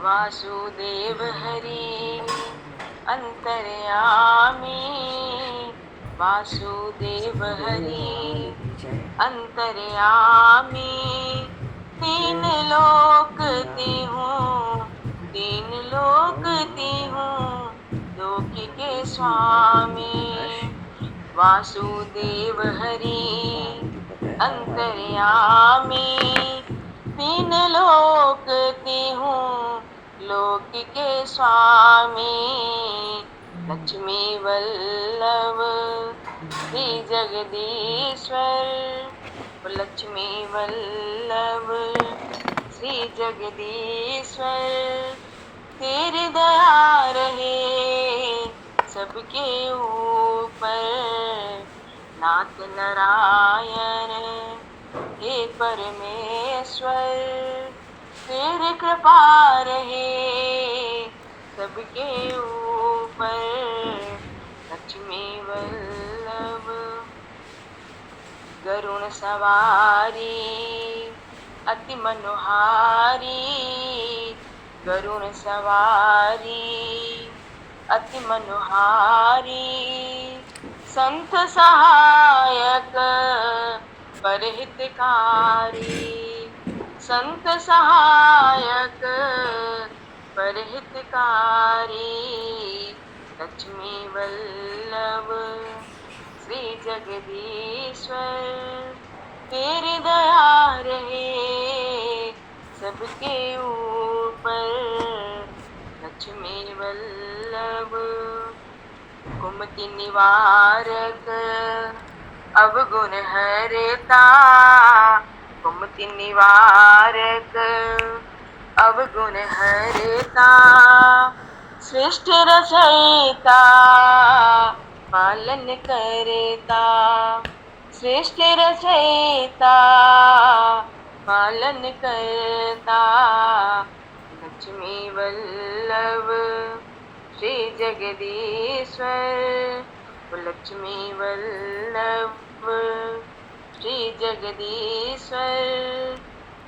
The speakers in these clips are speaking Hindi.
वासुदेव हरि अंतर्यामी, वासुदेव हरि अंतर्यामी। तीन लोक तिहूँ, तीन लोक तिहूँ, लोक के स्वामी। वासुदेव हरि अंतर्यामी, तीन लोक तिहूँ, लोक के स्वामी। लक्ष्मी वल्लभ श्री जगदीश्वर, लक्ष्मी वल्लभ श्री जगदीश्वर। तेरी दया रहे सबके ऊपर, नाथ नारायण हे परमेश्वर। तेरी कृपा रहे सबके ऊपर, लक्ष्मी वल्लभ। गरुण सवारी अति मनोहारी, गरुण सवारी अति मनोहारी। संत सहायक परहितकारी, संत सहायक परहितकारी। लक्ष्मी वल्लभ श्री जगदीश्वर। तेरी दया रहे सबके ऊपर, लक्ष्मी वल्लभ। कुमति निवारक अवगुण हरता, कुमति निवारक अवगुण हरता। सृष्टि रचयिता पालन करता, सृष्टि रचयिता पालन करता। लक्ष्मी वल्लभ श्री जगदीश्वर, लक्ष्मी वल्लभ श्री जगदीश्वर।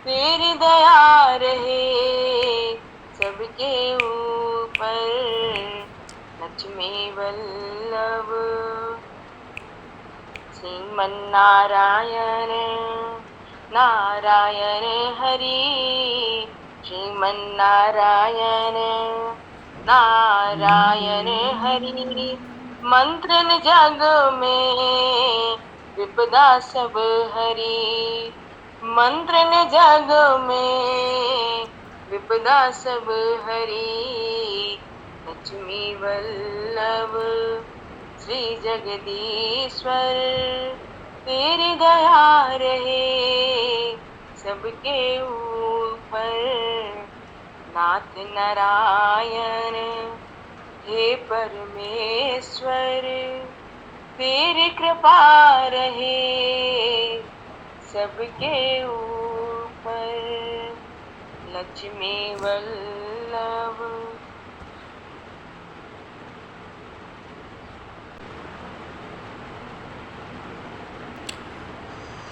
तेरी दया रहे सबके ऊपर, लक्ष्मी वल्लभ। श्रीमन्नारायण नारायण हरि, श्रीमन्नारायण नारायण हरि। मंत्र न जग में विपदा सब हरि, मंत्र न जग में विपदा सब हरि। लक्ष्मी वल्लभ श्री जगदीश्वर। तेरी दया रहे सबके ऊपर, नाथ नारायण हे परमेश्वर। तेरी कृपा रहे सबके ऊपर, लक्ष्मी वल्लभ।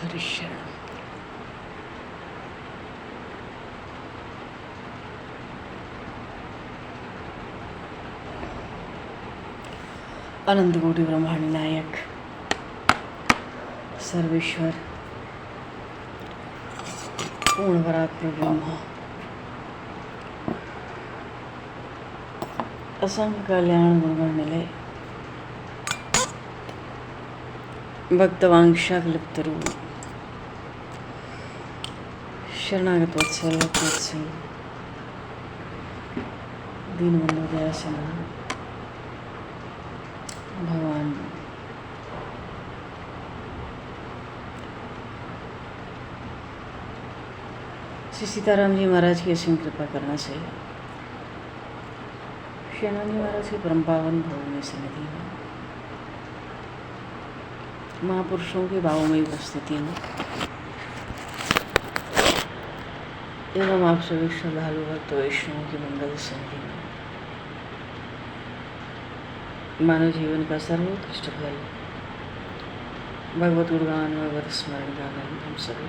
हरिशरण। अनंत कोटि ब्रह्मांड नायक सर्वेश्वर पूर्ण परात्पर ब्रह्म, असंख्य कल्याण गुणगणनिलय, भक्तवांशाकल्पतरु, शरणागत वत्सल भक्तवत्सल, दीनबंधु दयासिंधु भगवान श्री सीताराम जी महाराज की असीम कृपा करना से श्री आनंद जी महाराज के परम पावन भवों सन्निधि में, महापुरुषों के भावमयी उपस्थिति में एवं आप सभी श्रद्धालु भक्त वैष्णवों की मंगल सन्निधि में मानव जीवन का सर्वोत्कृष्ट फल भगवत गुणगान भगवत स्मरण का आनंद हम सभी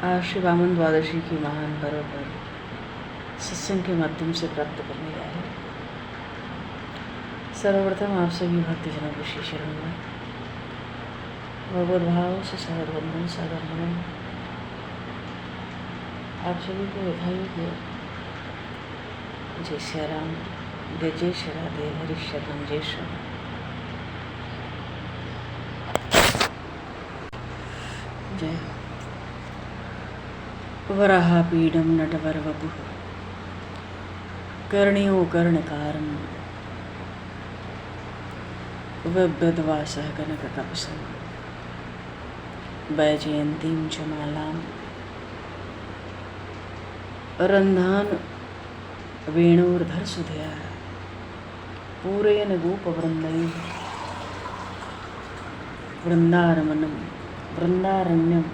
आज श्री वामन द्वादशी की महान पर्व पर सत्संग के माध्यम से प्राप्त करने जा रहे हैं। सर्वप्रथम आप सभी भक्तजनों को श्री शरण में भगवत भाव से सागर वंदन सागर नमन। आप सभी को यथायोग्य जय श्री राम, जय जय श्री राधे, हरि शरणम जय शरण। जय वराहपीडं नटवरवपुः कर्णियो कर्णकारं बिभ्रद्वासः कनककपसं वैजयन्तीं च मालां रन्धान वेणोर्धरसुधया पूरयन् गोपवृन्दैः वृन्दारमणं वृन्दारण्यं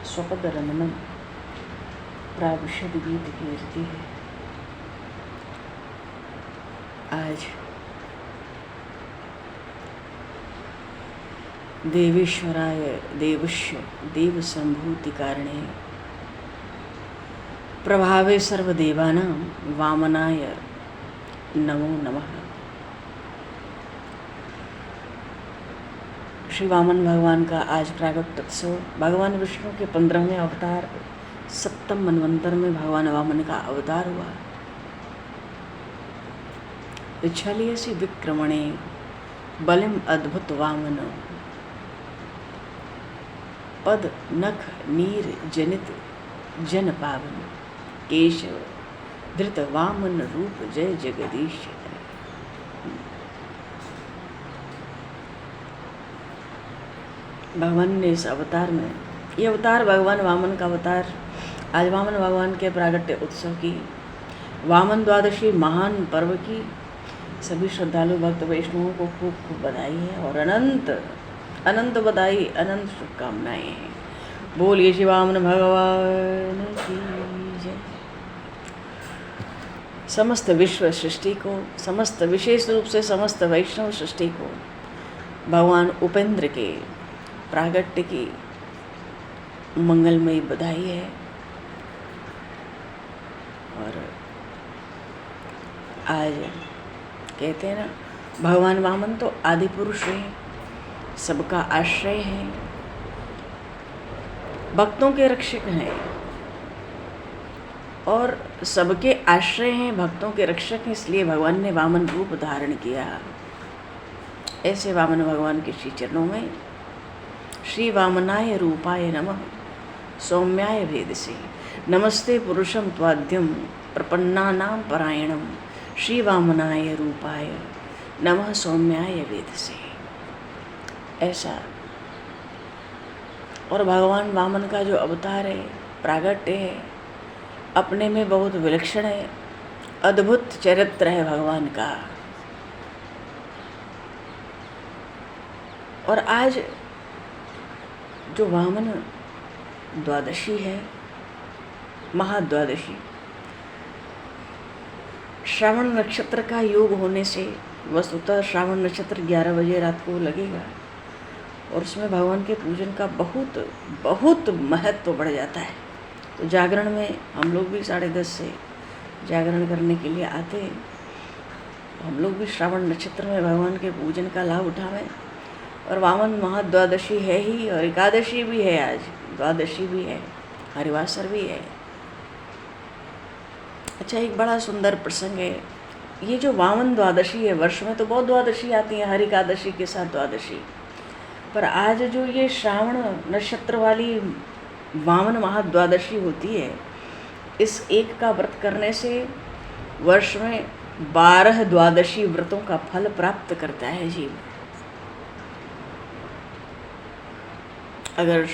स्वपदरमणं प्राविशद गीत कीर्ति है। आज देवेश्वराय देवस्य देव संभूति कारणे प्रभावे सर्वदेवानां वामनाय नमो नमः। श्री वामन भगवान का आज प्रागट्य उत्सव। भगवान विष्णु के 15वें अवतार सप्तम मनवंतर में भगवान वामन का अवतार हुआ। इच्छालियसि विक्रमणे बलिम अद्भुत वामन पद नख नीर जनित जन पावन केशव धृत वामन रूप जय जगदीश। भगवान ने इस अवतार में, ये अवतार भगवान वामन का अवतार, आज वामन भगवान के प्रागट्य उत्सव की वामन द्वादशी महान पर्व की सभी श्रद्धालु भक्त वैष्णवों को खूब खूब बधाई है और अनंत अनंत बधाई, अनंत शुभकामनाएं हैं। बोलिए श्री वामन भगवान की जय। समस्त विश्व सृष्टि को, समस्त विशेष रूप से समस्त वैष्णव सृष्टि को भगवान उपेंद्र के प्रागट्य की मंगलमयी बधाई है। और आज कहते हैं ना, भगवान वामन तो आदि पुरुष हैं, सबका आश्रय है, भक्तों के रक्षक हैं और सबके आश्रय हैं, भक्तों के रक्षक हैं, इसलिए भगवान ने वामन रूप धारण किया। ऐसे वामन भगवान के श्री चरणों में श्री वामनाय रूपाय नमः सौम्याय भेदसे नमस्ते पुरुषम त्वाद्यम प्रपन्नानां परायणम श्री वामनाय रूपाय नमः सौम्याय वेदसे। ऐसा। और भगवान वामन का जो अवतार है, प्रागट्य है, अपने में बहुत विलक्षण है, अद्भुत चरित्र है भगवान का। और आज जो वामन द्वादशी है, महाद्वादशी, श्रावण नक्षत्र का योग होने से वस्तुतः श्रावण नक्षत्र 11 बजे रात को लगेगा और उसमें भगवान के पूजन का बहुत बहुत महत्व बढ़ जाता है। तो जागरण में हम लोग भी 10:30 से जागरण करने के लिए आते हैं। हम लोग भी श्रावण नक्षत्र में भगवान के पूजन का लाभ उठावें। और वामन महाद्वादशी है ही, और एकादशी भी है, आज द्वादशी भी है, हरिवासर भी है। अच्छा, एक बड़ा सुंदर प्रसंग है। ये जो वामन द्वादशी है, वर्ष में तो बहुत द्वादशी आती है, हर एकादशी के साथ द्वादशी, पर आज जो ये श्रावण नक्षत्र वाली वामन महाद्वादशी होती है, इस एक का व्रत करने से वर्ष में 12 द्वादशी व्रतों का फल प्राप्त करता है जीव। अगर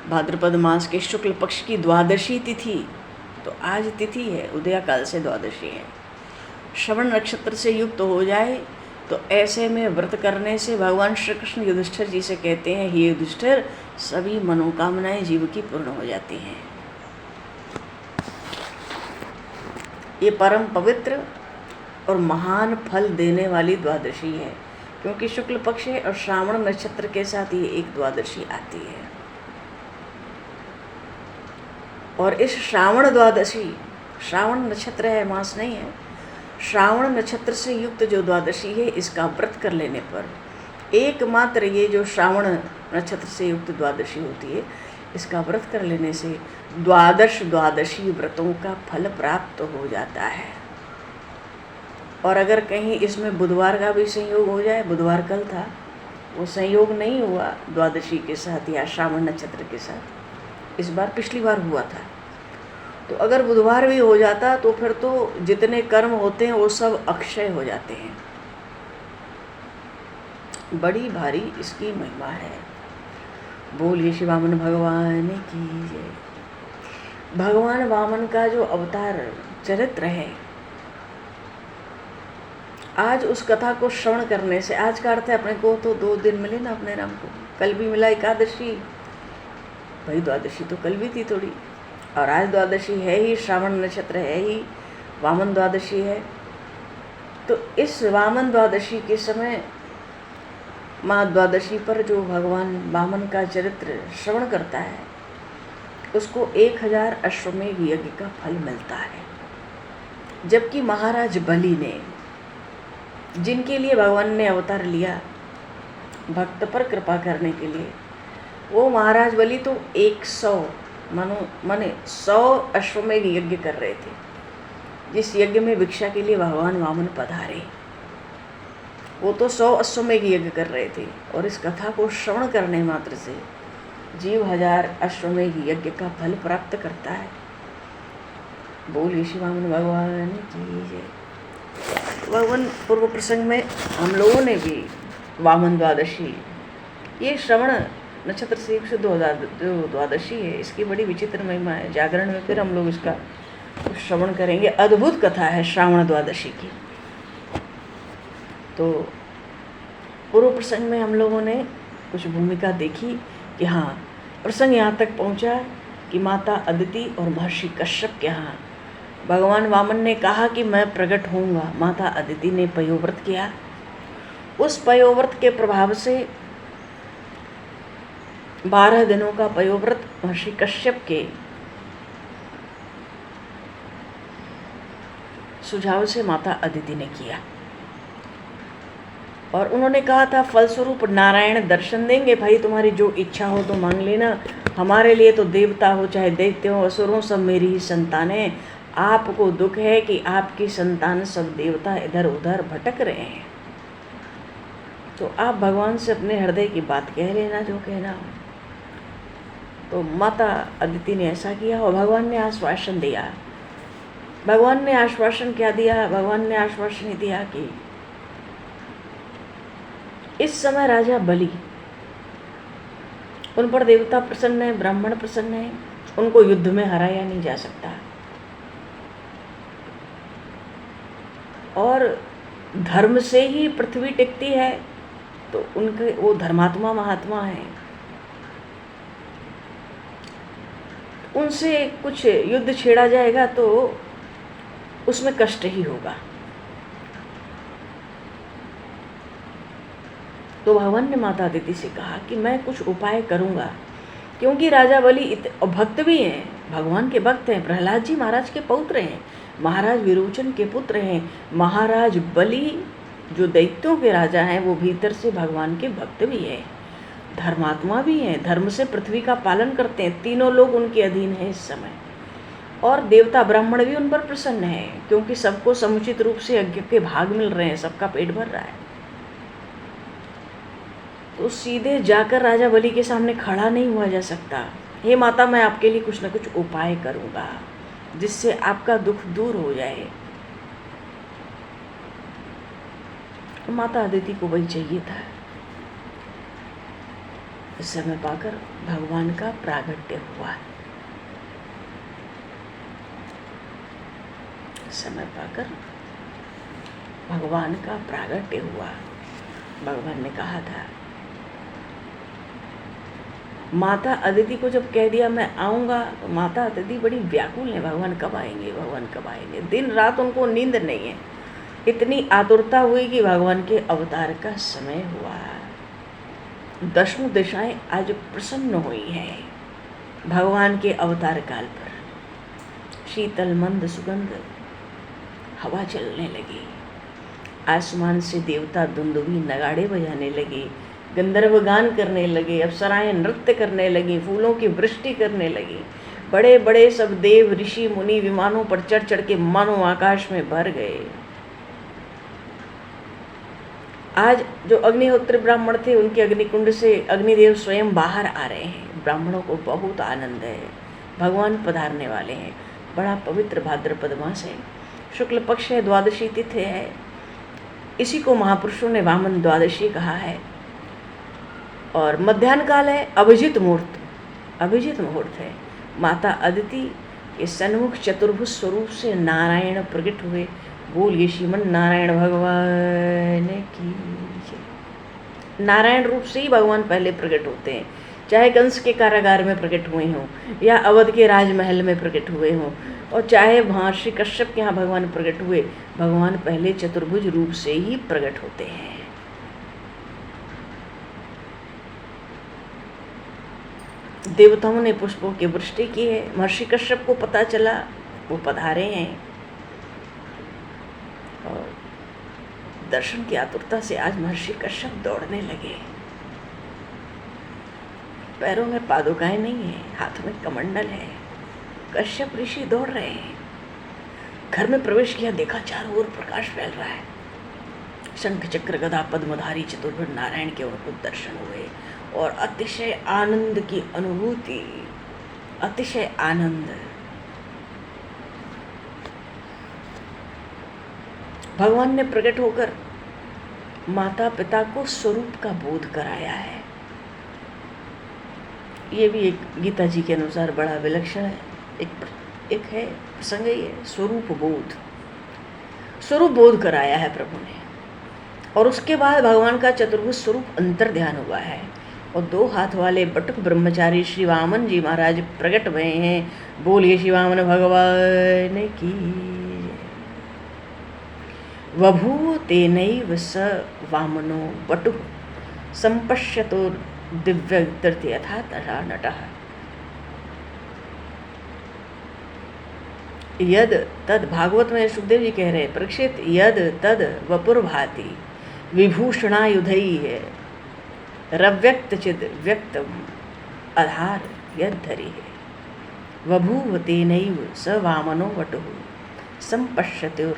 भाद्रपद मास के शुक्ल पक्ष की द्वादशी तिथि, तो आज तिथि है, उदया काल से द्वादशी है, श्रवण नक्षत्र से युक्त हो जाए तो ऐसे में व्रत करने से भगवान श्री कृष्ण युधिष्ठिर जी से कहते हैं, हे युधिष्ठिर, सभी मनोकामनाएं जीव की पूर्ण हो जाती हैं। ये परम पवित्र और महान फल देने वाली द्वादशी है, क्योंकि शुक्ल पक्ष है और श्रावण नक्षत्र के साथ ये एक द्वादशी आती है। और इस श्रावण द्वादशी श्रावण नक्षत्र है, मास नहीं है। श्रावण नक्षत्र से युक्त जो द्वादशी है, इसका व्रत कर लेने पर एकमात्र ये जो श्रावण नक्षत्र से युक्त द्वादशी होती है, इसका व्रत कर लेने से द्वादशी व्रतों का फल प्राप्त हो जाता है। और अगर कहीं इसमें बुधवार का भी संयोग हो जाए, बुधवार कल था, वो संयोग नहीं हुआ द्वादशी के साथ या श्रावण नक्षत्र के साथ, इस बार पिछली बार हुआ था, तो अगर बुधवार भी हो जाता तो फिर तो जितने कर्म होते हैं वो सब अक्षय हो जाते हैं। बड़ी भारी इसकी महिमा है। बोलिए श्री वामन भगवान की जय। भगवान वामन का जो अवतार चरित्र है, आज उस कथा को श्रवण करने से, आज का अर्थ है अपने को तो 2 दिन मिले ना अपने राम को, कल भी मिला एकादशी, भाई द्वादशी तो कल भी थी थोड़ी, और आज द्वादशी है ही, श्रावण नक्षत्र है ही, वामन द्वादशी है। तो इस वामन द्वादशी के समय महाद्वादशी पर जो भगवान वामन का चरित्र श्रवण करता है, उसको 1000 अश्वमेध यज्ञ का फल मिलता है। जबकि महाराज बलि ने, जिनके लिए भगवान ने अवतार लिया भक्त पर कृपा करने के लिए, वो महाराज बलि तो 100 अश्वमेध यज्ञ कर रहे थे, जिस यज्ञ में भिक्षा के लिए भगवान वामन पधारे। वो तो 100 अश्वमेध यज्ञ कर रहे थे, और इस कथा को श्रवण करने मात्र से जीव 1000 अश्वमेध यज्ञ का फल प्राप्त करता है। बोलिए श्री वामन भगवान की जय। भगवान पूर्व प्रसंग में हम लोगों ने भी वामन द्वादशी, ये श्रवण नक्षत्र से युक्त जो द्वादशी है, इसकी बड़ी विचित्र महिमा है। जागरण में फिर हम लोग इसका श्रवण करेंगे। अद्भुत कथा है श्रावण द्वादशी की। तो पूर्व प्रसंग में हम लोगों ने कुछ भूमिका देखी कि हाँ, प्रसंग यहाँ तक पहुँचा कि माता अदिति और महर्षि कश्यप के यहाँ भगवान वामन ने कहा कि मैं प्रकट होऊंगा। माता अदिति ने पयोव्रत किया। उस पयोव्रत के प्रभाव से 12 दिनों का पयोव्रत महर्षि कश्यप के सुझाव से माता अदिति ने किया, और उन्होंने कहा था फलस्वरूप नारायण दर्शन देंगे, भाई तुम्हारी जो इच्छा हो तो मांग लेना। हमारे लिए तो देवता हो चाहे दैत्य हो, असुरों, सब मेरी ही संतानें। आपको दुख है कि आपकी संतान सब देवता इधर उधर भटक रहे हैं, तो आप भगवान से अपने हृदय की बात कह लेना जो कहना हो। तो माता अदिति ने ऐसा किया, और भगवान ने आश्वासन दिया। भगवान ने आश्वासन क्या दिया? भगवान ने आश्वासन दिया कि इस समय राजा बलि, उन पर देवता प्रसन्न है, ब्राह्मण प्रसन्न है, उनको युद्ध में हराया नहीं जा सकता, और धर्म से ही पृथ्वी टिकती है, तो उनके वो धर्मात्मा महात्मा हैं, उनसे कुछ युद्ध छेड़ा जाएगा तो उसमें कष्ट ही होगा। तो भगवान ने माता अदिति से कहा कि मैं कुछ उपाय करूंगा, क्योंकि राजा बलि भक्त भी हैं, भगवान के भक्त हैं। प्रहलाद जी महाराज के पौत्र हैं, महाराज विरोचन के पुत्र हैं। महाराज बलि जो दैत्यों के राजा हैं, वो भीतर से भगवान के भक्त भी हैं, धर्मात्मा भी हैं, धर्म से पृथ्वी का पालन करते हैं। तीनों लोग उनके अधीन हैं इस समय, और देवता ब्राह्मण भी उन पर प्रसन्न हैं, क्योंकि सबको समुचित रूप से यज्ञ के भाग मिल रहे हैं, सबका पेट भर रहा है। तो सीधे जाकर राजा बलि के सामने खड़ा नहीं हुआ जा सकता। हे माता, मैं आपके लिए कुछ न कुछ उपाय करूंगा जिससे आपका दुख दूर हो जाए। माता अदिति को वही चाहिए था। इस समय पाकर भगवान का प्रागट्य हुआ। समय पाकर भगवान का प्रागट्य हुआ। भगवान ने कहा था, माता अदिति को जब कह दिया मैं आऊँगा, तो माता अदिति बड़ी व्याकुल है, भगवान कब आएंगे, भगवान कब आएंगे। दिन रात उनको नींद नहीं है, इतनी आतुरता हुई कि भगवान के अवतार का समय हुआ। 10 दिशाएं आज प्रसन्न हुई हैं भगवान के अवतार काल पर। शीतल मंद सुगंध हवा चलने लगी। आसमान से देवता दुंदुभी नगाड़े बजाने लगे, गंधर्व गान करने लगे, अप्सराएं नृत्य करने लगी, फूलों की वृष्टि करने लगी। बड़े बड़े सब देव ऋषि मुनि विमानों पर चढ़ चढ़ के मानो आकाश में भर गए। आज जो अग्निहोत्री ब्राह्मण थे उनके अग्निकुंड से अग्निदेव स्वयं बाहर आ रहे हैं। ब्राह्मणों को बहुत आनंद है, भगवान पधारने वाले हैं। बड़ा पवित्र भाद्रपद मास है, शुक्ल पक्ष है, द्वादशी तिथि है। इसी को महापुरुषों ने वामन द्वादशी कहा है। और मध्याह्न काल है, अभिजित मुहूर्त है। माता अदिति के सन्मुख चतुर्भुज स्वरूप से नारायण प्रकट हुए। बोलिए श्रीमन नारायण भगवान की जय। नारायण रूप से ही भगवान पहले प्रकट होते हैं, चाहे कंस के कारागार में प्रकट हुए हों या अवध के राजमहल में प्रकट हुए हों, और चाहे महर्षि कश्यप के यहाँ भगवान प्रकट हुए, भगवान पहले चतुर्भुज रूप से ही प्रकट होते हैं। देवताओं ने पुष्पों की वृष्टि की है। महर्षि कश्यप को पता चला, वो पधारे हैं और दर्शन की आतुरता से आज महर्षि कश्यप दौड़ने लगे। पैरों में पादुकाएं नहीं है, हाथ में कमंडल है। कश्यप ऋषि दौड़ रहे हैं। घर में प्रवेश किया, देखा चारों ओर प्रकाश फैल रहा है। शंख चक्र गदा पद्मधारी चतुर्भुज नारायण के उनको दर्शन हुए और अतिशय आनंद की अनुभूति, अतिशय आनंद। भगवान ने प्रकट होकर माता पिता को स्वरूप का बोध कराया है। ये भी एक गीता जी के अनुसार बड़ा विलक्षण है। एक है प्रसंग, ही है स्वरूप बोध कराया है प्रभु ने। और उसके बाद भगवान का चतुर्भुज स्वरूप अंतर ध्यान हुआ है और 2 हाथ वाले बटुक ब्रह्मचारी श्री वामन जी महाराज प्रकट हुए हैं। बोलिए श्री वामन भगवान की। वभूव तेनैव स वामनो बटुः संपश्यतो दिव्य तीर्थ यथा तथा नटः। यद तद, भागवत में सुखदेव जी कह रहे हैं, परीक्षित यद तद वपुर्भाति विभूषणायुधई है रव्यक्त चिद व्यक्त आधार यद धरी है। वभूव तेनैव स वामनो वटुः संपश्यतोर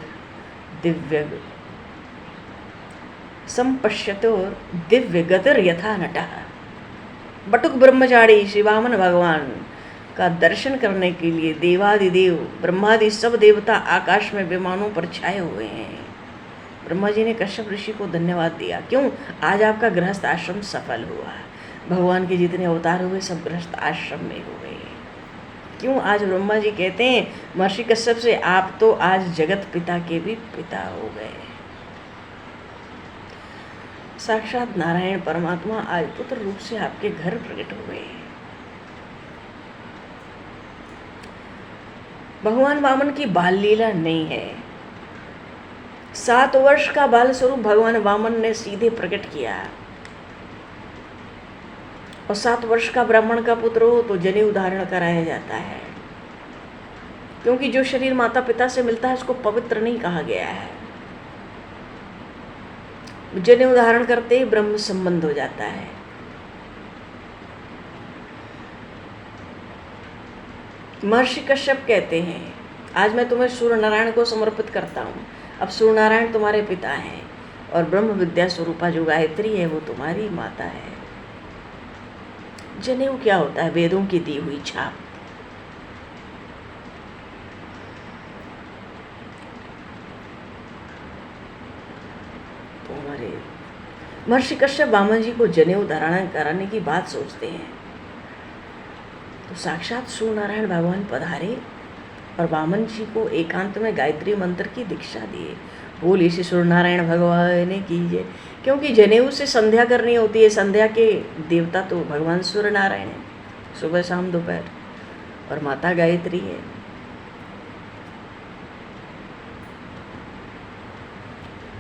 दिव्य गतिर यथा नटः। बटुक ब्रह्मचारी श्री वामन भगवान का दर्शन करने के लिए देवादिदेव ब्रह्मादि सब देवता आकाश में विमानों पर छाए हुए हैं। ब्रह्मा जी ने कश्यप ऋषि को धन्यवाद दिया। क्यों? आज आपका गृहस्थ आश्रम सफल हुआ। भगवान के जितने अवतार हुए सब गृहस्थ आश्रम में हुए। क्यों? आज ब्रह्मा जी कहते हैं महर्षि कश्यप से, आप तो आज जगत पिता के भी पिता हो गए। साक्षात नारायण परमात्मा आज पुत्र रूप से आपके घर प्रकट हुए। भगवान वामन की बाल लीला नहीं है। 7 वर्ष का बाल स्वरूप भगवान वामन ने सीधे प्रकट किया। और 7 वर्ष का ब्राह्मण का पुत्र हो तो जनेऊ धारण कराया जाता है, क्योंकि जो शरीर माता पिता से मिलता है उसको पवित्र नहीं कहा गया है। जनेऊ धारण करते ही ब्रह्म संबंध हो जाता है। महर्षि कश्यप कहते हैं, आज मैं तुम्हें सूर्य नारायण को समर्पित करता हूँ। अब सूर्य नारायण तुम्हारे पिता हैं और ब्रह्म विद्या स्वरूपा जो गायत्री है वो तुम्हारी माता है। जनेऊ क्या होता है? वेदों की दी हुई छाप। तो हमारे महर्षि कश्यप वामन जी को जनेऊ धारण कराने की बात सोचते हैं तो साक्षात सूर्य नारायण भगवान पधारे और वामन जी को एकांत में गायत्री मंत्र की दीक्षा दिए। बोलिए श्री सूर्य नारायण भगवान की जय। क्योंकि जनेऊ से संध्या करनी होती है। संध्या के देवता तो भगवान सूर्य नारायण है, सुबह शाम दोपहर, और माता गायत्री है।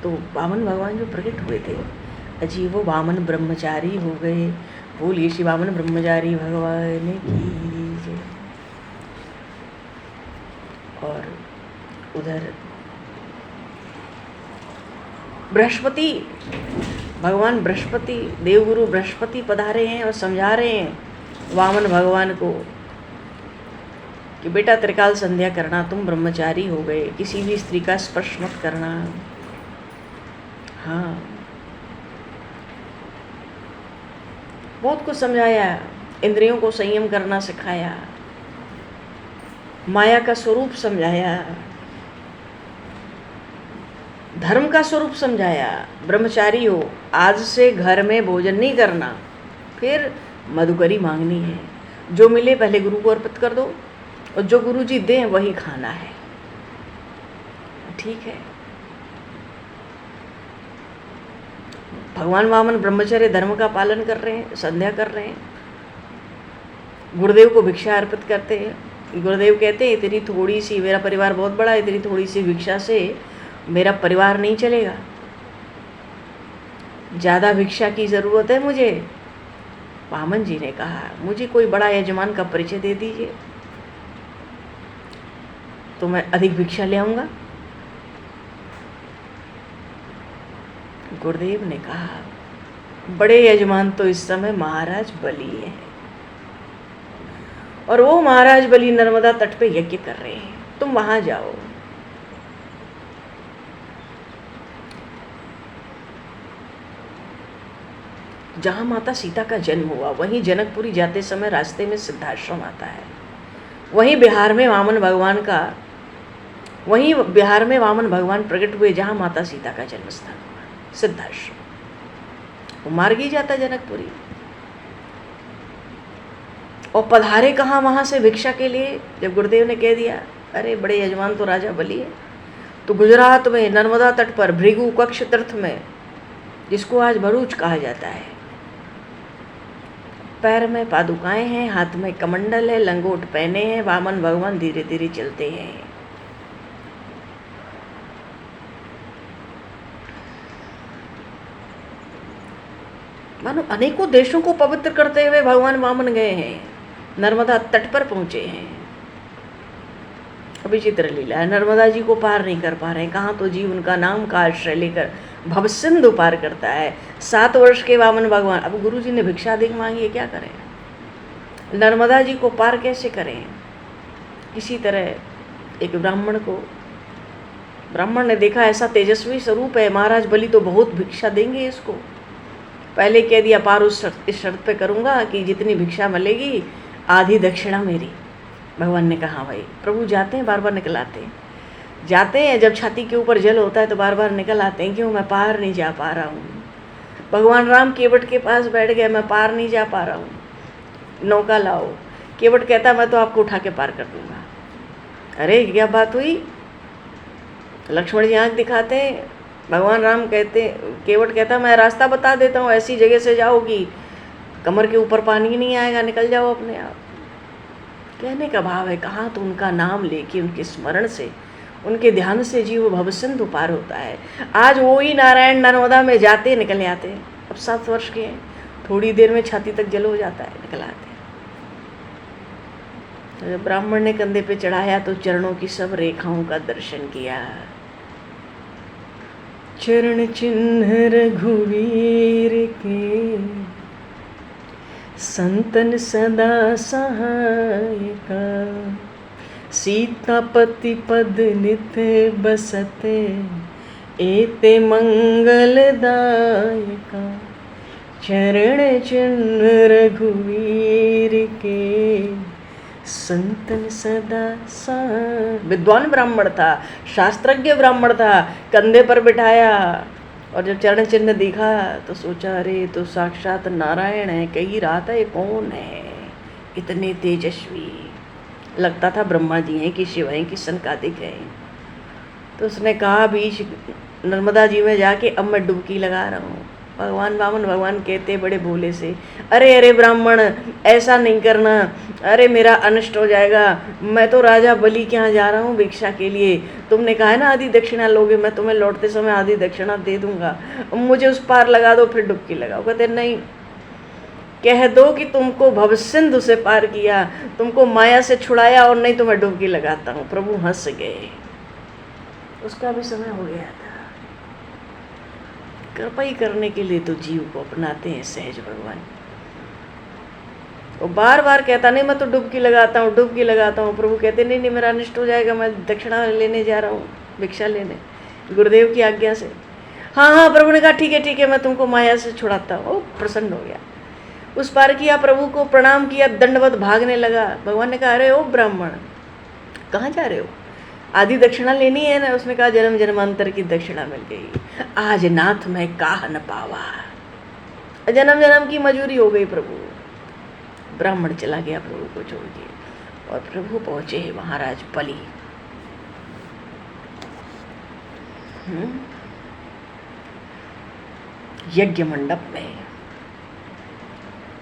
तो वामन भगवान जो प्रकट हुए थे, अजीब वो वामन ब्रह्मचारी हो गए। बोलिए श्री वामन ब्रह्मचारी भगवान की जय। उधर बृहस्पति, भगवान बृहस्पति, देवगुरु बृहस्पति पधारे हैं और समझा रहे हैं वामन भगवान को कि बेटा त्रिकाल संध्या करना, तुम ब्रह्मचारी हो गए, किसी भी स्त्री का स्पर्श मत करना। हाँ, बहुत कुछ समझाया, इंद्रियों को संयम करना सिखाया, माया का स्वरूप समझाया, धर्म का स्वरूप समझाया। ब्रह्मचारी हो, आज से घर में भोजन नहीं करना, फिर मधुकरी मांगनी है, जो मिले पहले गुरु को अर्पित कर दो और जो गुरु जी दें वही खाना है। ठीक है। भगवान वामन ब्रह्मचर्य धर्म का पालन कर रहे हैं, संध्या कर रहे हैं, गुरुदेव को भिक्षा अर्पित करते हैं। गुरुदेव कहते हैं इतनी थोड़ी सी, मेरा परिवार बहुत बड़ा है, इतनी थोड़ी सी भिक्षा से मेरा परिवार नहीं चलेगा, ज़्यादा भिक्षा की ज़रूरत है मुझे। वामन जी ने कहा मुझे कोई बड़ा यजमान का परिचय दे दीजिए तो मैं अधिक भिक्षा ले आऊँगा। गुरुदेव ने कहा बड़े यजमान तो इस समय महाराज बलि हैं, और वो महाराज बलि नर्मदा तट पे यज्ञ कर रहे हैं, तुम वहां जाओ। जहां माता सीता का जन्म हुआ वहीं जनकपुरी जाते समय रास्ते में सिद्धाश्रम आता है, वहीं बिहार में वामन भगवान प्रकट हुए जहां माता सीता का जन्म स्थान हुआ, सिद्धाश्रम। वो मार्ग ही जाता जनकपुरी, और पधारे कहाँ वहां से भिक्षा के लिए। जब गुरुदेव ने कह दिया अरे बड़े यजमान तो राजा बलि है, तो गुजरात में नर्मदा तट पर भृगु कक्ष तीर्थ में, जिसको आज भरूच कहा जाता है, पैर में पादुकाएं हैं, हाथ में कमंडल है, लंगोट पहने हैं, वामन भगवान धीरे धीरे चलते हैं। मानो अनेकों देशों को पवित्र करते हुए भगवान वामन गए हैं, नर्मदा तट पर पहुंचे हैं। विचित्र लीला है, नर्मदा जी को पार नहीं कर पा रहे हैं, कहाँ तो जीव उनका नाम का आश्रय लेकर भवसिंधु पार करता है। 7 वर्ष के वामन भगवान, अब गुरु जी ने भिक्षा अधिक मांगी है, क्या करें, नर्मदा जी को पार कैसे करें। किसी तरह एक ब्राह्मण ने देखा ऐसा तेजस्वी स्वरूप है, महाराज बलि तो बहुत भिक्षा देंगे इसको, पहले कह दिया पार इस शर्त पे करूँगा कि जितनी भिक्षा मिलेगी आधी दक्षिणा मेरी। भगवान ने कहा भाई, प्रभु जाते हैं बार बार निकल आते हैं, जाते हैं जब छाती के ऊपर जल होता है तो बार बार निकल आते हैं, क्यों, मैं पार नहीं जा पा रहा हूँ। भगवान राम केवट के पास बैठ गए, मैं पार नहीं जा पा रहा हूँ, नौका लाओ। केवट कहता मैं तो आपको उठा के पार कर दूंगा। अरे क्या बात हुई, लक्ष्मण जी आँख दिखाते हैं, भगवान राम कहते, केवट कहता मैं रास्ता बता देता हूँ, ऐसी जगह से जाओगी कमर के ऊपर पानी नहीं आएगा, निकल जाओ अपने आप। कहने का भाव है कहाँ तो उनका नाम लेके, उनके स्मरण से, उनके ध्यान से जीव भवसिंधु पार होता है। आज वो ही नारायण नर्मदा में जाते निकल आते हैं, अब 7 वर्ष के हैं, थोड़ी देर में छाती तक जल हो जाता है, निकल आते हैं। तो जब ब्राह्मण ने कंधे पे चढ़ाया तो चरणों की सब रेखाओं का दर्शन किया। चरण चिन्ह रघुवीर के, संतन सदा सहायका, सीतापति पद नित बसते, एते मंगलदायका। चरण चिन्ह रघुवीर के, संतन सदा सा। विद्वान ब्राह्मण था, शास्त्रज्ञ ब्राह्मण था, कंधे पर बिठाया और जब चरण चिन्ह दिखा तो सोचा अरे तो साक्षात नारायण है। कही रहा था ये कौन है, इतने तेजस्वी, लगता था ब्रह्मा जी हैं कि शिव हैं कि सनकादिक हैं। तो उसने कहा बीच नर्मदा जी में जाके अब मैं डुबकी लगा रहा हूँ। भगवान वामन भगवान कहते बड़े भोले से, अरे अरे ब्राह्मण ऐसा नहीं करना, अरे मेरा अनिष्ट हो जाएगा, मैं तो राजा बलि के यहाँ जा रहा हूँ भिक्षा के लिए, तुमने कहा है ना आधी दक्षिणा लोगे, मैं तुम्हें लौटते समय आधी दक्षिणा दे दूंगा, मुझे उस पार लगा दो फिर डुबकी लगाओ। कहते नहीं, कह दो कि तुमको भवसिंधु से पार किया, तुमको माया से छुड़ाया और नहीं तो मैं डुबकी लगाता हूँ। प्रभु हंस गए। उसका भी समय हो गया था। कृपा ही करने के लिए तो जीव को अपनाते हैं सहज भगवान। वो बार बार कहता नहीं मैं तो डुबकी लगाता हूँ, डुबकी लगाता हूँ। प्रभु कहते नहीं नहीं मेरा अनिष्ट हो जाएगा, मैं दक्षिणा लेने जा रहा हूँ, भिक्षा लेने, गुरुदेव की आज्ञा से। हाँ हाँ, प्रभु ने कहा ठीक है मैं तुमको माया से छुड़ाता हूँ। वो प्रसन्न हो गया, उस पार किया, प्रभु को प्रणाम किया, दंडवत भागने लगा। भगवान ने कहा अरे ओ ब्राह्मण कहाँ जा रहे हो, आधी दक्षिणा लेनी है ना। उसने कहा जन्म जन्मांतर की दक्षिणा मिल गई, आज नाथ मैं काह न पावा, जन्म जन्म की मजूरी हो गई प्रभु। ब्राह्मण चला गया प्रभु को छोड़ के, और प्रभु पहुंचे महाराज बलि। यज्ञ मंडप में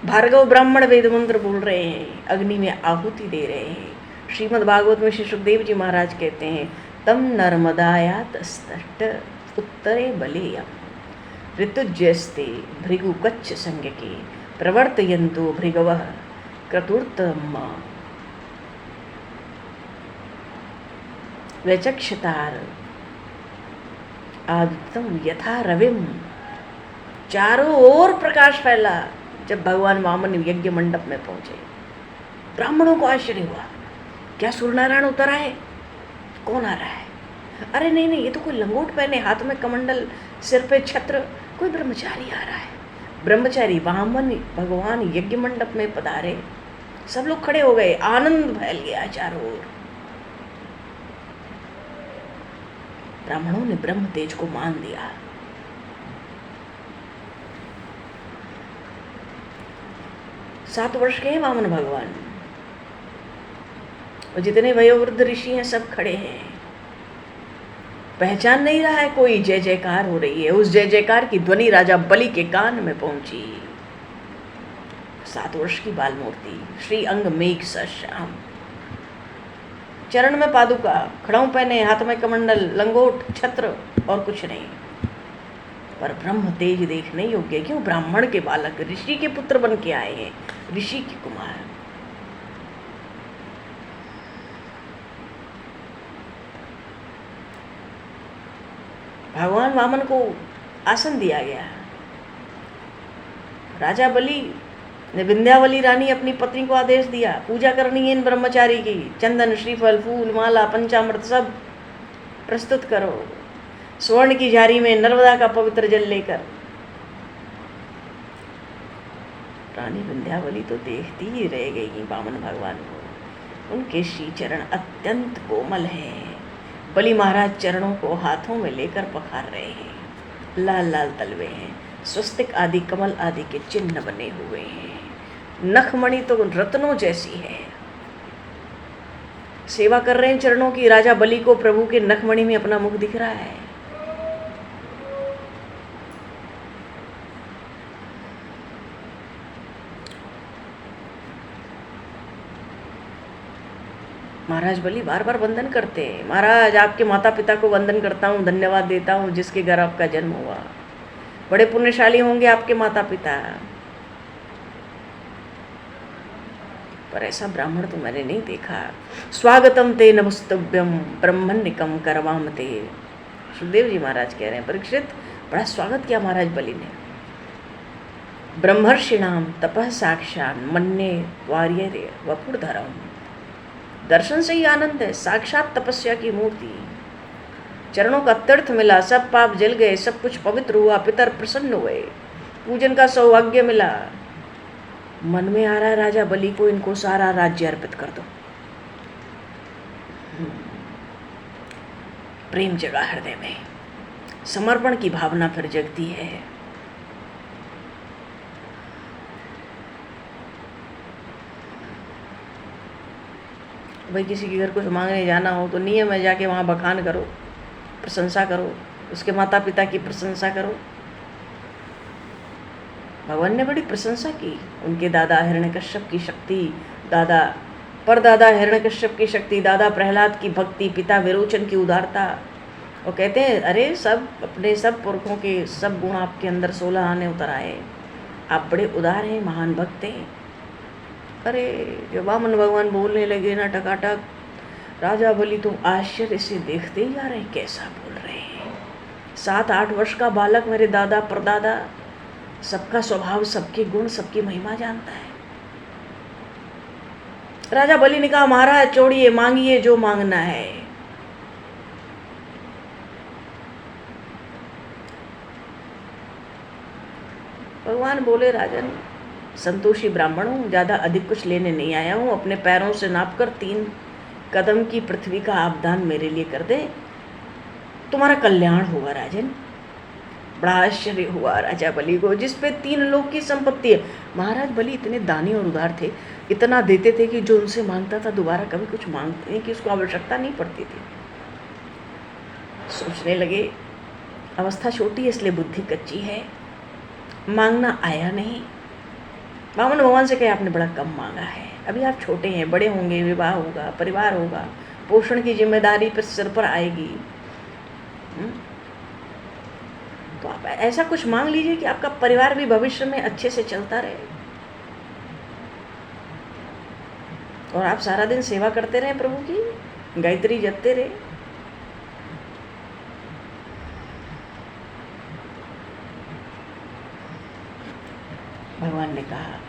भार्गव ब्राह्मण वेद मंत्र बोल रहे हैं, अग्नि में आहुति दे रहे हैं। श्रीमद् भागवत में श्री सुखदेव जी महाराज कहते हैं तम नर्मदायात स्तष्ट उत्तरे बलेयम ऋतुज्यस्ते भृगु कच्छ संज्ञके प्रवर्तयन्तो भृगवः क्रतुर्तम व्यचक्षतार आदित्यम यथा रविम। चारों ओर प्रकाश फैला जब भगवान वामन यज्ञ मंडप में पहुंचे। ब्राह्मणों को आश्चर्य हुआ, क्या सूर्यनारायण उतर आए? कौन आ रहा है? अरे नहीं नहीं, ये तो कोई लंगोट पहने, हाथ में कमंडल, सिर पे छत्र, कोई ब्रह्मचारी आ रहा है। ब्रह्मचारी वामन भगवान यज्ञ मंडप में पधारे। सब लोग खड़े हो गए, आनंद फैल गया चारों ओर। ब्राह्मणों ने ब्रह्म तेज को मान दिया। सात वर्ष के हैं वामन भगवान, और जितने वयोवृद्ध ऋषि हैं सब खड़े हैं। पहचान नहीं रहा है कोई, जय जयकार हो रही है। उस जय जयकार की ध्वनि राजा बलि के कान में पहुंची। 7 वर्ष की बाल मूर्ति, श्री अंग मेघ सा श्याम, चरण में पादुका, खड़ाऊ पहने, हाथ में कमंडल, लंगोट, छत्र और कुछ नहीं, पर ब्रह्म तेज देखने योग्य। क्यों? ब्राह्मण के बालक ऋषि के पुत्र बन के आए हैं, ऋषि के कुमार। भगवान वामन को आसन दिया गया। राजा बलि ने विंध्यावली रानी अपनी पत्नी को आदेश दिया, पूजा करनी है इन ब्रह्मचारी की, चंदन, श्रीफल, फूल, माला, पंचामृत सब प्रस्तुत करो। स्वर्ण की झारी में नर्मदा का पवित्र जल लेकर। रानी विंध्यावली तो देखती ही रह गई वामन भगवान को। उनके श्री चरण अत्यंत कोमल हैं। बलि महाराज चरणों को हाथों में लेकर पखार रहे हैं। लाल लाल तलवे हैं, स्वस्तिक आदि कमल आदि के चिन्ह बने हुए हैं। नखमणि तो रत्नों जैसी है। सेवा कर रहे हैं चरणों की। राजा बलि को प्रभु के नखमणि में अपना मुख दिख रहा है। महाराज बलि बार बार वंदन करते हैं। महाराज आपके माता पिता को वंदन करता हूँ, धन्यवाद देता हूँ जिसके घर आपका जन्म हुआ। बड़े पुण्यशाली होंगे आपके माता पिता। पर ऐसा ब्राह्मण तो मैंने नहीं देखा। स्वागतम ते नमस्तुभ्यम ब्रह्मण्यकम करवाम ते। सुखदेव जी महाराज कह रहे हैं परीक्षित, बड़ा स्वागत किया महाराज बलि ने। ब्रह्मर्षिणाम तपः साक्षान मन्ये वार्य वपुर्धरम। दर्शन से ही आनंद है, साक्षात तपस्या की मूर्ति। चरणों का तीर्थ मिला, सब पाप जल गए, सब कुछ पवित्र हुआ, पितर प्रसन्न हुए, पूजन का सौभाग्य मिला। मन में आ रहा है राजा बलि को इनको सारा राज्य अर्पित कर दो। प्रेम जगा हृदय में, समर्पण की भावना फिर जगती है। भाई किसी के घर कुछ मांगने जाना हो तो नियम है जाके वहाँ बखान करो, प्रशंसा करो, उसके माता पिता की प्रशंसा करो। भगवान ने बड़ी प्रशंसा की। उनके दादा हिरण्यकश्यप की शक्ति, दादा परदादा हिरण्यकश्यप की शक्ति, दादा प्रहलाद की भक्ति, पिता विरोचन की उदारता। वो कहते हैं अरे सब अपने सब पुरखों के सब गुण आपके अंदर 16 आने उतर आए, आप बड़े उदार हैं, महान भक्त हैं। अरे जब वामन भगवान बोलने लगे ना टकाटक, राजा बलि तुम आश्चर्य से देखते ही जा रहे हैं, कैसा बोल रहे हैं। 7-8 वर्ष का बालक मेरे दादा परदादा सबका स्वभाव, सबके गुण, सबकी महिमा जानता है। राजा बलि ने कहा, महाराज छोड़िए, मांगिए जो मांगना है। भगवान बोले, राजन संतोषी ब्राह्मण हूँ, ज़्यादा अधिक कुछ लेने नहीं आया हूँ। अपने पैरों से नापकर 3 कदम की पृथ्वी का आपदान मेरे लिए कर दे, तुम्हारा कल्याण होगा। राजन बड़ा आश्चर्य हुआ राजा बलि को, जिस पे 3 लोक की संपत्ति है। महाराज बलि इतने दानी और उदार थे, इतना देते थे कि जो उनसे मांगता था दोबारा कभी कुछ मांगने की उसको आवश्यकता नहीं पड़ती थी। सोचने लगे, अवस्था छोटी है इसलिए बुद्धि कच्ची है, मांगना आया नहीं। वामन भगवान से कहे, आपने बड़ा कम मांगा है, अभी आप छोटे हैं, बड़े होंगे, विवाह होगा, परिवार होगा, पोषण की जिम्मेदारी पर सिर पर आएगी। तो आप ऐसा कुछ मांग लीजिए कि आपका परिवार भी भविष्य में अच्छे से चलता रहे और आप सारा दिन सेवा करते रहे प्रभु की, गायत्री जपते रहे। भगवान ने कहा,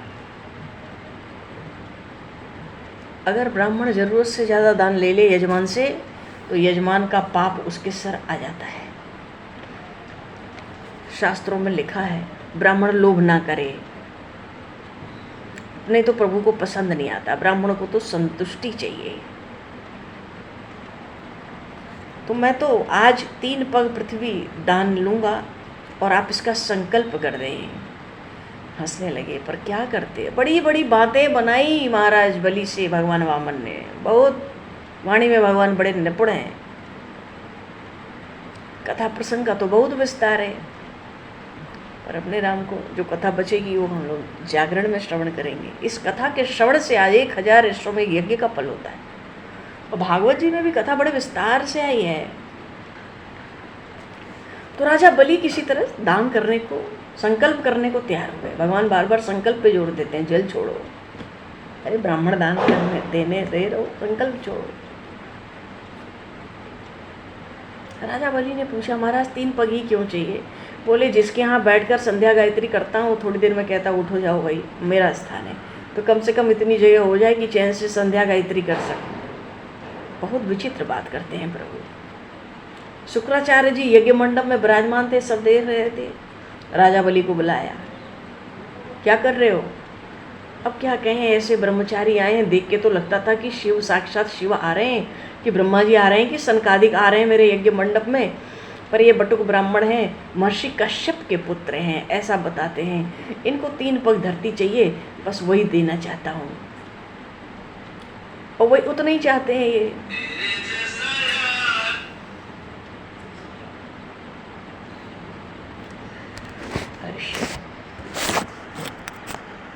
अगर ब्राह्मण जरूरत से ज़्यादा दान ले ले यजमान से, तो यजमान का पाप उसके सर आ जाता है। शास्त्रों में लिखा है, ब्राह्मण लोभ ना करे, नहीं तो प्रभु को पसंद नहीं आता। ब्राह्मण को तो संतुष्टि चाहिए। तो मैं तो आज 3 पग पृथ्वी दान लूँगा और आप इसका संकल्प कर दें। हंसने लगे, पर क्या करते, बड़ी बड़ी बातें बनाई महाराज बलि से भगवान वामन ने। बहुत वाणी में भगवान बड़े निपुण हैं। कथा प्रसंग का तो बहुत विस्तार है, पर अपने राम को जो कथा बचेगी वो हम लोग जागरण में श्रवण करेंगे। इस कथा के श्रवण से आज 1000 अश्वमेघ यज्ञ का फल होता है। और भागवत जी में भी कथा बड़े विस्तार से आई है। तो राजा बलि किसी तरह दान करने को, संकल्प करने को तैयार हो गए। भगवान बार बार संकल्प पे जोर देते हैं, जल छोड़ो, अरे ब्राह्मण दान करने देने दे रहो, संकल्प छोड़ो। राजा बलि ने पूछा, महाराज 3 पग ही क्यों चाहिए? बोले, जिसके यहाँ बैठकर संध्या गायत्री करता हूँ, थोड़ी देर में कहता उठो जाओ भाई, मेरा स्थान है, तो कम से कम इतनी जगह हो जाए कि चैन से संध्या गायत्री कर सकूँ। बहुत विचित्र बात करते हैं प्रभु। शुक्राचार्य जी यज्ञ मंडप में विराजमान थे, सब देख रहे थे। राजा बलि को बुलाया, क्या कर रहे हो? अब क्या कहें, ऐसे ब्रह्मचारी आए हैं, देख के तो लगता था कि शिव, साक्षात शिव आ रहे हैं, कि ब्रह्मा जी आ रहे हैं, कि सनकादिक आ रहे हैं मेरे यज्ञ मंडप में। पर ये बटुक ब्राह्मण हैं, महर्षि कश्यप के पुत्र हैं, ऐसा बताते हैं। इनको 3 पग धरती चाहिए, बस वही देना चाहता हूँ। और वही उतना ही चाहते हैं ये।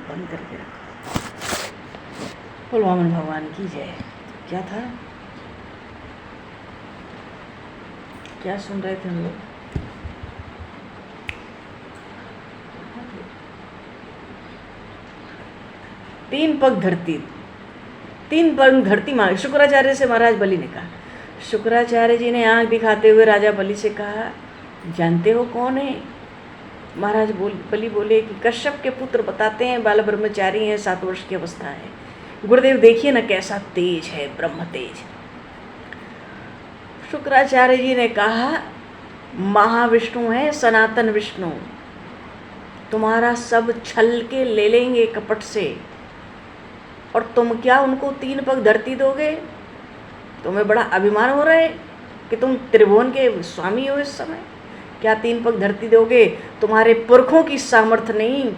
बंद करके रखो। बोल वामन भगवान की जय। क्या था, क्या सुन रहे थे हम लोग? तीन पग धरती मांगे। शुक्राचार्य से महाराज बलि ने कहा। शुक्राचार्य जी ने आंख दिखाते हुए राजा बलि से कहा, जानते हो कौन है? महाराज बलि बोले कि कश्यप के पुत्र बताते हैं, बाल ब्रह्मचारी हैं, 7 वर्ष की अवस्था है। गुरुदेव देखिए ना कैसा तेज है, ब्रह्म तेज। शुक्राचार्य जी ने कहा, महाविष्णु है, सनातन विष्णु, तुम्हारा सब छल के ले लेंगे कपट से, और तुम क्या उनको 3 पग धरती दोगे? तुम्हें बड़ा अभिमान हो रहा है कि तुम त्रिभुवन के स्वामी हो इस समय? क्या 3 पग धरती दोगे? तुम्हारे पुरखों की सामर्थ्य नहीं,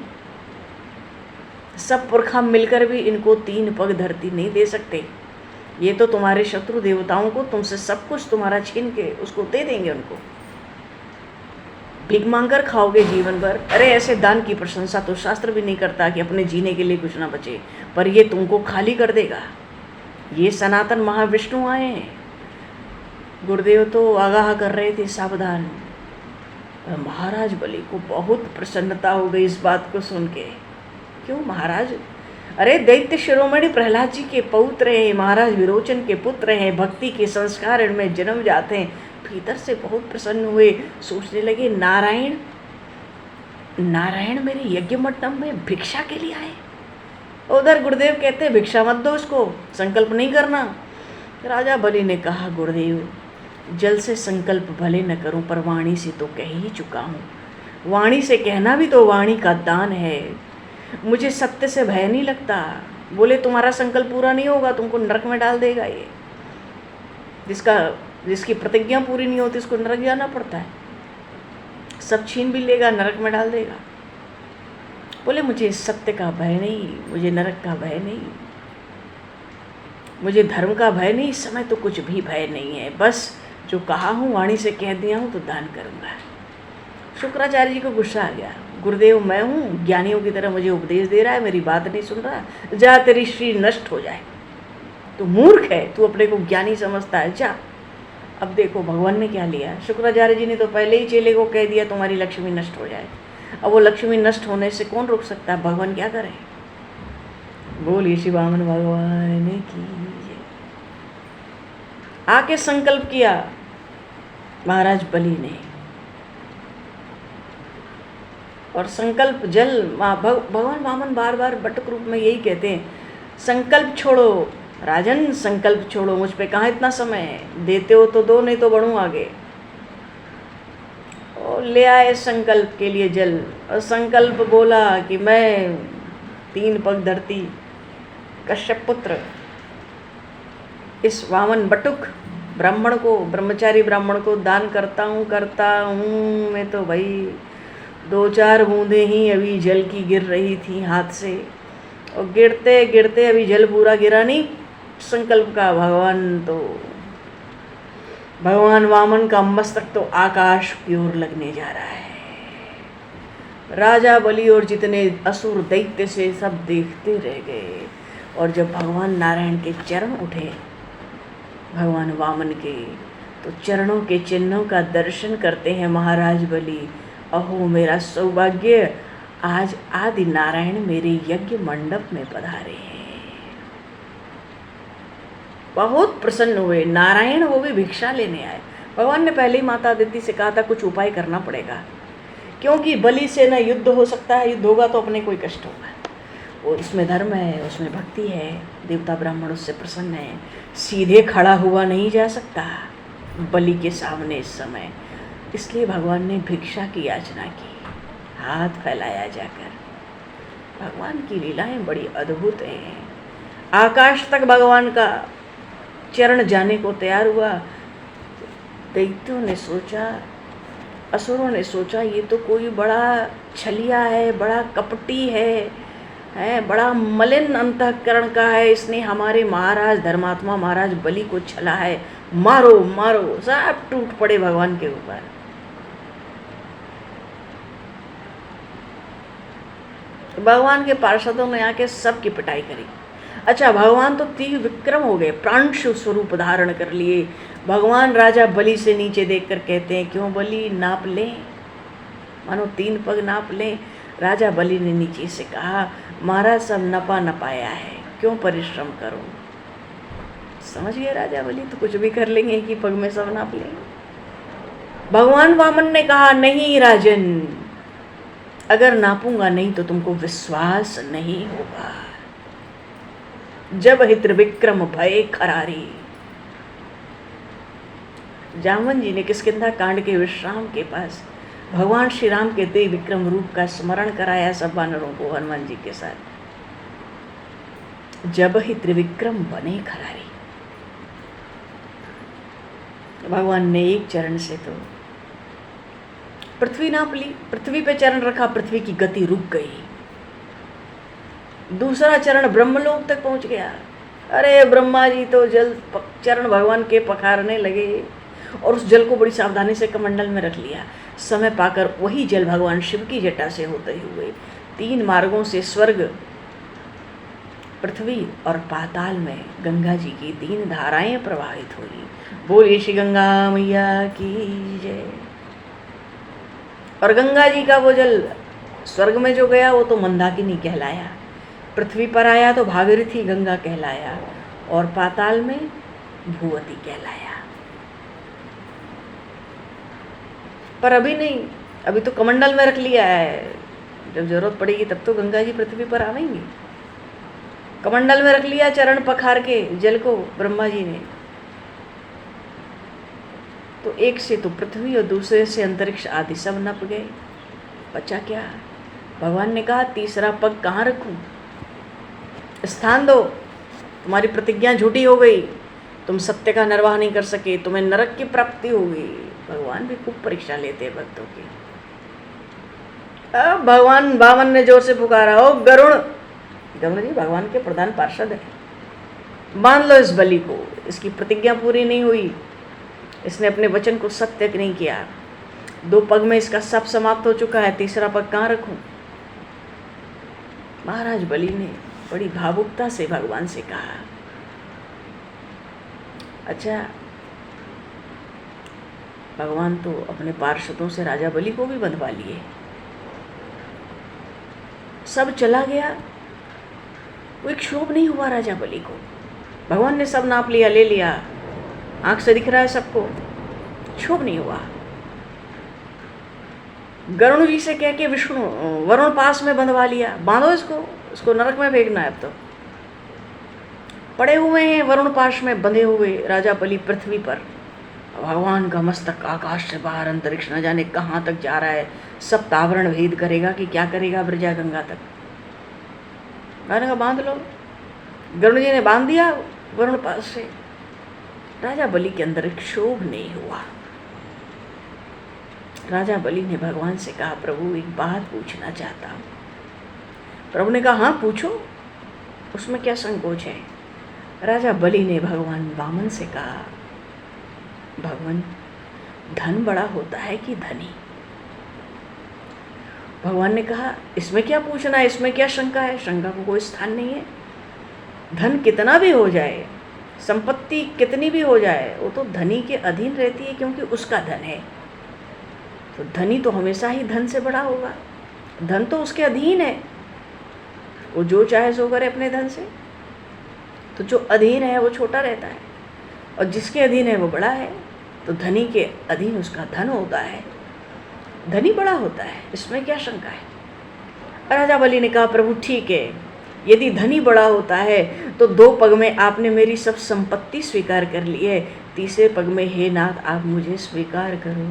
सब पुरखा मिलकर भी इनको 3 पग धरती नहीं दे सकते। ये तो तुम्हारे शत्रु देवताओं को तुमसे सब कुछ तुम्हारा छीन के उसको दे देंगे उनको। भीख मांग कर खाओगे जीवन भर। अरे ऐसे दान की प्रशंसा तो शास्त्र भी नहीं करता कि अपने जीने के लिए कुछ ना बचे, पर ये तुमको खाली कर देगा। ये सनातन महाविष्णु आए हैं। गुरुदेव तो आगाह कर रहे थे, सावधान। महाराज बलि को बहुत प्रसन्नता हो गई इस बात को सुन के। क्यों महाराज, अरे दैत्य शिरोमणि प्रहलाद जी के पौत्र हैं, महाराज विरोचन के पुत्र हैं, भक्ति के संस्कार इनमें जन्म जाते हैं। भीतर से बहुत प्रसन्न हुए, सोचने लगे नारायण नारायण मेरे यज्ञ मंडप में भिक्षा के लिए आए। उधर गुरुदेव कहते हैं भिक्षा मत दो उसको, संकल्प नहीं करना। राजा बलि ने कहा गुरुदेव जल से संकल्प भले न करूं पर वाणी से तो कह ही चुका हूँ। वाणी से कहना भी तो वाणी का दान है। मुझे सत्य से भय नहीं लगता। बोले तुम्हारा संकल्प पूरा नहीं होगा, तुमको नरक में डाल देगा। ये जिसकी प्रतिज्ञा पूरी नहीं होती उसको नरक जाना पड़ता है। सब छीन भी लेगा, नरक में डाल देगा। बोले मुझे सत्य का भय नहीं, मुझे नरक का भय नहीं, मुझे धर्म का भय नहीं, इस समय तो कुछ भी भय नहीं है। बस जो कहा हूँ वाणी से कह दिया हूँ तो दान करूँगा। शुक्राचार्य जी को गुस्सा आ गया। गुरुदेव मैं हूँ, ज्ञानियों की तरह मुझे उपदेश दे रहा है, मेरी बात नहीं सुन रहा। जा तेरी श्री नष्ट हो जाए। तू मूर्ख है, तू अपने को ज्ञानी समझता है, जा। अब देखो भगवान ने क्या लिया। शुक्राचार्य जी ने तो पहले ही चेले को कह दिया तुम्हारी लक्ष्मी नष्ट हो जाए। अब वो लक्ष्मी नष्ट होने से कौन रोक सकता है? भगवान क्या करे? बोलिए श्री वामन भगवान की। आके संकल्प किया महाराज बलि ने, और संकल्प जल भगवान वामन बार बार बटुक रूप में यही कहते हैं, संकल्प छोड़ो राजन, संकल्प छोड़ो। मुझ पे कहाँ इतना समय है, देते हो तो दो, नहीं तो बढ़ूँ आगे। और ले आए संकल्प के लिए जल, और संकल्प बोला कि मैं 3 पग धरती कश्यप पुत्र इस वामन बटुक ब्राह्मण को, ब्रह्मचारी ब्राह्मण को दान करता हूँ। मैं तो भाई 2-4 बूंदें ही अभी जल की गिर रही थी हाथ से, और गिरते गिरते अभी जल पूरा गिरा नहीं संकल्प का। भगवान वामन का मस्तक तो आकाश की ओर लगने जा रहा है। राजा बलि और जितने असुर दैत्य से सब देखते रह गए। और जब भगवान नारायण के चरण उठे भगवान वामन के, तो चरणों के चिन्हों का दर्शन करते हैं महाराज बलि। अहो मेरा सौभाग्य, आज आदि नारायण मेरे यज्ञ मंडप में पधारे हैं। बहुत प्रसन्न हुए नारायण, वो भी भिक्षा लेने आए। भगवान ने पहले ही माता अदिति से कहा था कुछ उपाय करना पड़ेगा, क्योंकि बलि से न युद्ध हो सकता है, युद्ध होगा तो अपने कोई कष्ट होगा। और उसमें धर्म है, उसमें भक्ति है, देवता ब्राह्मण उससे प्रसन्न है। सीधे खड़ा हुआ नहीं जा सकता बलि के सामने इस समय, इसलिए भगवान ने भिक्षा की याचना की, हाथ फैलाया जाकर। भगवान की लीलाएं बड़ी अद्भुत हैं। आकाश तक भगवान का चरण जाने को तैयार हुआ। दैत्यों ने सोचा, असुरों ने सोचा ये तो कोई बड़ा छलिया है, बड़ा कपटी है, बड़ा मलिन अंतःकरण का है, इसने हमारे महाराज धर्मात्मा महाराज बलि को छला है, मारो मारो। सब टूट पड़े भगवान के ऊपर। भगवान के पार्षदों ने आके सबकी पिटाई करी। अच्छा, भगवान तो तीव्र विक्रम हो गए, प्रांशु स्वरूप धारण कर लिए। भगवान राजा बलि से नीचे देखकर कहते हैं क्यों बलि, नाप लें, मानो 3 पग नाप लें। राजा बलि ने नीचे से कहा महाराज सब नपा नपाया है, क्यों परिश्रम करो। समझ गए राजा बलि, तो कुछ भी कर लेंगे कि पग में सब नाप लेंगे। भगवान वामन ने कहा नहीं राजन, अगर नापूंगा नहीं तो तुमको विश्वास नहीं होगा। जब हित विक्रम भय खरारी। जामवन जी ने किष्किंधा कांड के विश्राम के पास भगवान श्री राम के तेज विक्रम रूप का स्मरण कराया सब वानरों को हनुमान जी के साथ। जब ही त्रिविक्रम बने खरारी। भगवान ने एक चरण से तो पृथ्वी नाप ली, पृथ्वी पे चरण रखा, पृथ्वी की गति रुक गई। दूसरा चरण ब्रह्मलोक तक पहुंच गया। अरे ब्रह्मा जी तो जल चरण भगवान के पखारने लगे और उस जल को बड़ी सावधानी से कमंडल में रख लिया। समय पाकर वही जल भगवान शिव की जटा से होते हुए 3 मार्गों से स्वर्ग, पृथ्वी और पाताल में गंगा जी की 3 धाराएं प्रवाहित हुई। बोलिए श्री गंगा मैया की जय। और गंगा जी का वो जल स्वर्ग में जो गया वो तो मंदाकिनी कहलाया। पृथ्वी पर आया तो भागीरथी गंगा कहलाया और पाताल में भूवती कहलाया। पर अभी नहीं, अभी तो कमंडल में रख लिया है। जब जरूरत पड़ेगी तब तो गंगा जी पृथ्वी पर आवेंगी। कमंडल में रख लिया चरण पखार के जल को ब्रह्मा जी ने। तो एक से तो पृथ्वी और दूसरे से अंतरिक्ष आदि सब नप गए, बचा क्या? भगवान ने कहा तीसरा पग कहाँ रखूं? स्थान दो, तुम्हारी प्रतिज्ञा झूठी हो गई, तुम सत्य का निर्वाह नहीं कर सके, तुम्हें नरक की प्राप्ति हो गई। भगवान भी खूब परीक्षा लेते हैं भक्तों की। अब भगवान वामन ने जोर से पुकारा, ओ गरुण! गरुण जी भगवान के प्रधान पार्षद है, मान लो इस बलि को, इसकी प्रतिज्ञा पूरी नहीं हुई, इसने अपने वचन को सत्य नहीं किया, 2 पग में इसका सब समाप्त हो चुका है, तीसरा पग कहाँ रखूं? महाराज बलि ने बड़ी भावुकता से भगवान से कहा, अच्छा भगवान तो अपने पार्षदों से राजा बलि को भी बंधवा लिए, सब चला गया, कोई क्षोभ नहीं हुआ राजा बलि को। भगवान ने सब नाप लिया, ले लिया, आंख से दिख रहा है सबको, क्षोभ नहीं हुआ। गरुण जी से कह के विष्णु वरुण पास में बंधवा लिया, बांधो इसको नरक में फेंकना है। अब तो पड़े हुए हैं वरुण पाश में बंधे हुए राजा बलि पृथ्वी पर। भगवान का मस्तक आकाश से बाहर अंतरिक्ष न जाने कहाँ तक जा रहा है, सब तावरण भेद करेगा कि क्या करेगा ब्रजा गंगा तक। मैंने कहा बांध लो, गरुण जी ने बांध दिया वरुण पास से। राजा बलि के अंदर क्षोभ नहीं हुआ। राजा बलि ने भगवान से कहा, प्रभु एक बात पूछना चाहता हूँ। प्रभु ने कहा, हाँ पूछो, उसमें क्या संकोच है। राजा बलि ने भगवान वामन से कहा, भगवान धन बड़ा होता है कि धनी? भगवान ने कहा, इसमें क्या पूछना है, इसमें क्या शंका है, शंका को कोई स्थान नहीं है। धन कितना भी हो जाए, संपत्ति कितनी भी हो जाए, वो तो धनी के अधीन रहती है, क्योंकि उसका धन है। तो धनी तो हमेशा ही धन से बड़ा होगा, धन तो उसके अधीन है, वो जो चाहे सो करे अपने धन से। तो जो अधीन है वो छोटा रहता है, और जिसके अधीन है वो बड़ा है। तो धनी के अधीन उसका धन होता है, धनी बड़ा होता है, इसमें क्या शंका है। राजा बलि ने कहा, प्रभु ठीक है, यदि धनी बड़ा होता है तो 2 पग में आपने मेरी सब संपत्ति स्वीकार कर ली है, तीसरे पग में हे नाथ आप मुझे स्वीकार करो।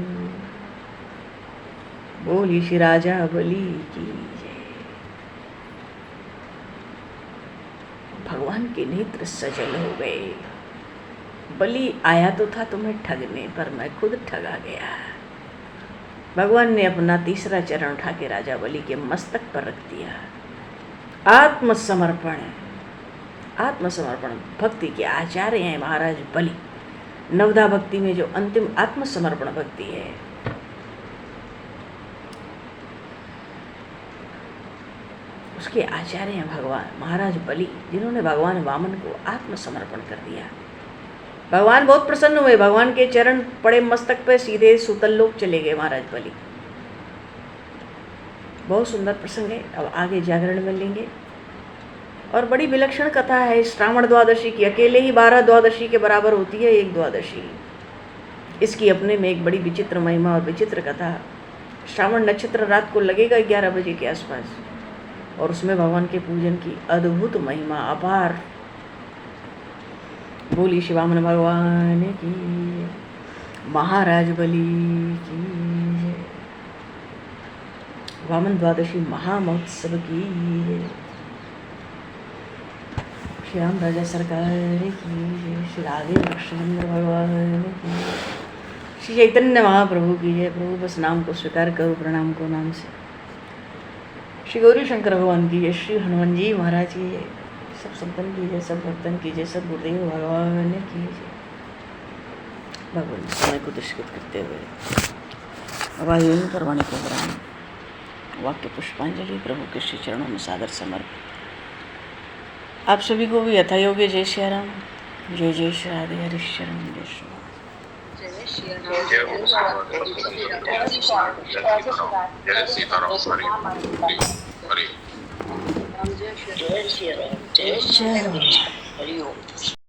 बोली श्री राजा बलि की जय। भगवान के नेत्र सजल हो गए। बलि आया तो था तुम्हें ठगने, पर मैं खुद ठगा गया। भगवान ने अपना तीसरा चरण उठा के राजा बलि के मस्तक पर रख दिया। आत्मसमर्पण, आत्मसमर्पण भक्ति के आचार्य हैं महाराज बलि। नवदा भक्ति में जो अंतिम आत्मसमर्पण भक्ति है, उसके आचार्य हैं भगवान महाराज बलि, जिन्होंने भगवान वामन को आत्मसमर्पण कर दिया। भगवान बहुत प्रसन्न हुए, भगवान के चरण पड़े मस्तक पे, सीधे सुतल लोक चले गए महाराज बलि। बहुत सुंदर प्रसंग है, अब आगे जागरण में लेंगे। और बड़ी विलक्षण कथा है श्रावण द्वादशी की, अकेले ही 12 द्वादशी के बराबर होती है एक द्वादशी। इसकी अपने में एक बड़ी विचित्र महिमा और विचित्र कथा। श्रावण नक्षत्र रात को लगेगा 11 बजे के आसपास, और उसमें भगवान के पूजन की अद्भुत महिमा अपार। बोली श्री वामन भगवान की, महाराज बलि की जय। वामन द्वादशी महामहोत्सव की जय। श्री राम राजा सरकार की जय। श्री राधे कृष्ण भगवान की, श्री चैतन्य महाप्रभु की जय। प्रभु बस नाम को स्वीकार करो, प्रणाम को नाम से। श्री गौरी शंकर भगवान की जय। श्री हनुमान जी महाराज की जय। सब संतन की जय, सब भक्तन की जय, सब गुरुदेव भगवान की जय। भगवान समय को दुष्कृत करते हुए वायु परवाणी को ग्रहण, वाक्य पुष्पांजलि प्रभु के श्री चरणों में सादर समर्पित। आप सभी को भी यथायोग्य जय श्री राम, जय जय श्री राधे हरिश्चरण जय श्री राम। जय सीताराम हरि हरि। जय श्री राम जय जय हो। हरिओम।